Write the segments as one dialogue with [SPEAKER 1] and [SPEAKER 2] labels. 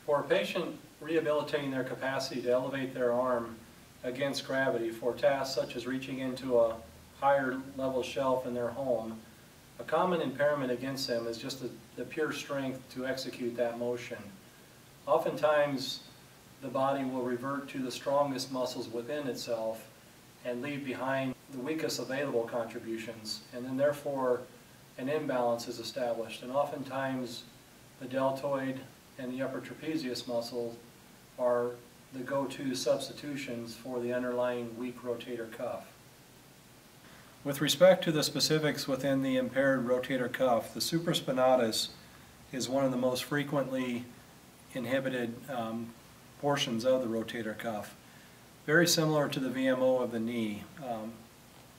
[SPEAKER 1] For a patient rehabilitating their capacity to elevate their arm against gravity for tasks such as reaching into a higher level shelf in their home, a common impairment against them is just the pure strength to execute that motion. Oftentimes, the body will revert to the strongest muscles within itself and leave behind the weakest available contributions, and then therefore an imbalance is established. And oftentimes, the deltoid and the upper trapezius muscles are the go-to substitutions for the underlying weak rotator cuff. With respect to the specifics within the impaired rotator cuff, the supraspinatus is one of the most frequently inhibited portions of the rotator cuff. Very similar to the VMO of the knee,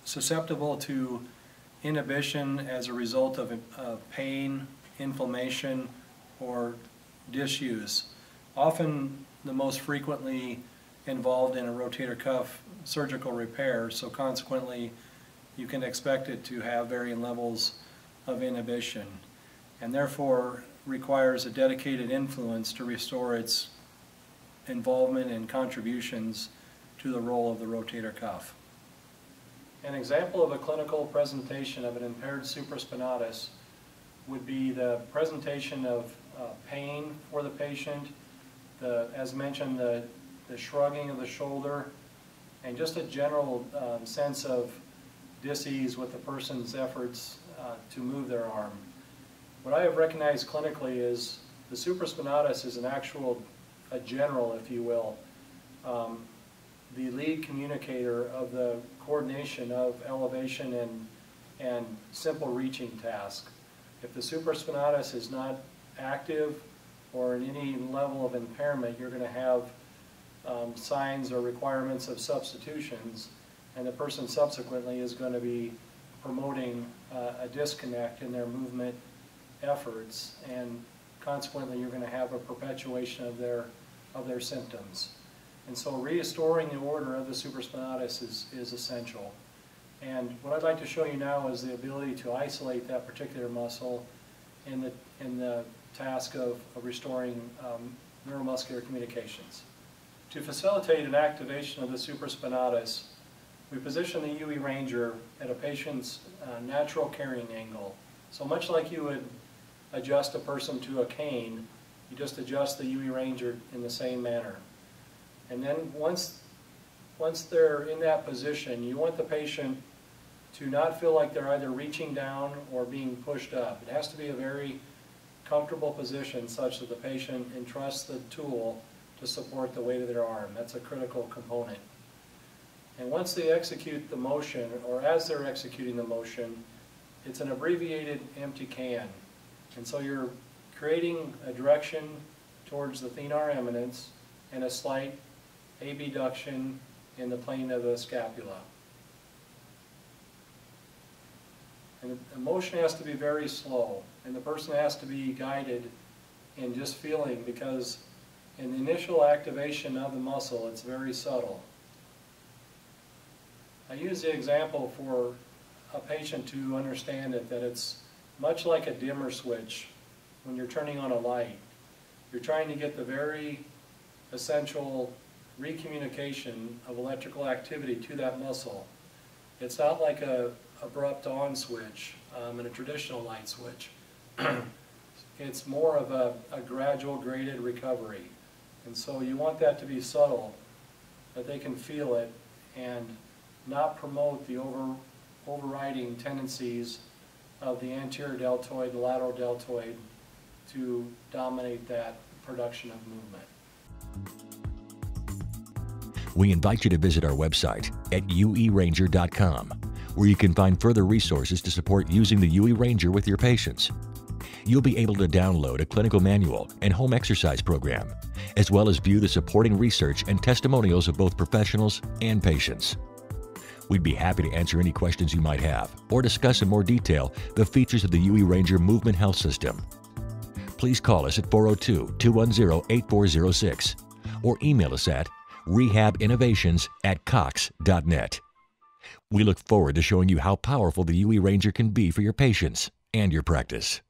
[SPEAKER 1] susceptible to inhibition as a result of pain, inflammation, or disuse. Often the most frequently involved in a rotator cuff surgical repair, so consequently you can expect it to have varying levels of inhibition, and therefore requires a dedicated influence to restore its involvement and contributions to the role of the rotator cuff. An example of a clinical presentation of an impaired supraspinatus would be the presentation of pain for the patient, as mentioned, the shrugging of the shoulder, and just a general sense of dis-ease with the person's efforts to move their arm. What I have recognized clinically is the supraspinatus is a general, if you will, the lead communicator of the coordination of elevation and simple reaching tasks. If the supraspinatus is not active or in any level of impairment, you're going to have signs or requirements of substitutions, and the person subsequently is going to be promoting a disconnect in their movement efforts, and consequently you're going to have a perpetuation of their symptoms. And so restoring the order of the supraspinatus is essential. And what I'd like to show you now is the ability to isolate that particular muscle in the task of restoring neuromuscular communications. To facilitate an activation of the supraspinatus, we position the UE Ranger at a patient's natural carrying angle. So much like you would adjust a person to a cane, you just adjust the UE Ranger in the same manner. And then once they're in that position, you want the patient to not feel like they're either reaching down or being pushed up. It has to be a very comfortable position such that the patient entrusts the tool to support the weight of their arm. That's a critical component. And once they execute the motion, or as they're executing the motion, it's an abbreviated empty can. And so you're creating a direction towards the thenar eminence and a slight abduction in the plane of the scapula. And the motion has to be very slow, and the person has to be guided in just feeling, because in the initial activation of the muscle, it's very subtle. I use the example for a patient to understand it, that it's much like a dimmer switch when you're turning on a light. You're trying to get the very essential recommunication of electrical activity to that muscle. It's not like a abrupt on switch in a traditional light switch. It's more of a gradual graded recovery. And so you want that to be subtle, that they can feel it and not promote the overriding tendencies of the anterior deltoid, the lateral deltoid, to dominate that production of movement.
[SPEAKER 2] We invite you to visit our website at ueranger.com, where you can find further resources to support using the UE Ranger with your patients. You'll be able to download a clinical manual and home exercise program, as well as view the supporting research and testimonials of both professionals and patients. We'd be happy to answer any questions you might have or discuss in more detail the features of the UE Ranger Movement Health System. Please call us at 402-210-8406 or email us at rehabinnovations@cox.net. We look forward to showing you how powerful the UE Ranger can be for your patients and your practice.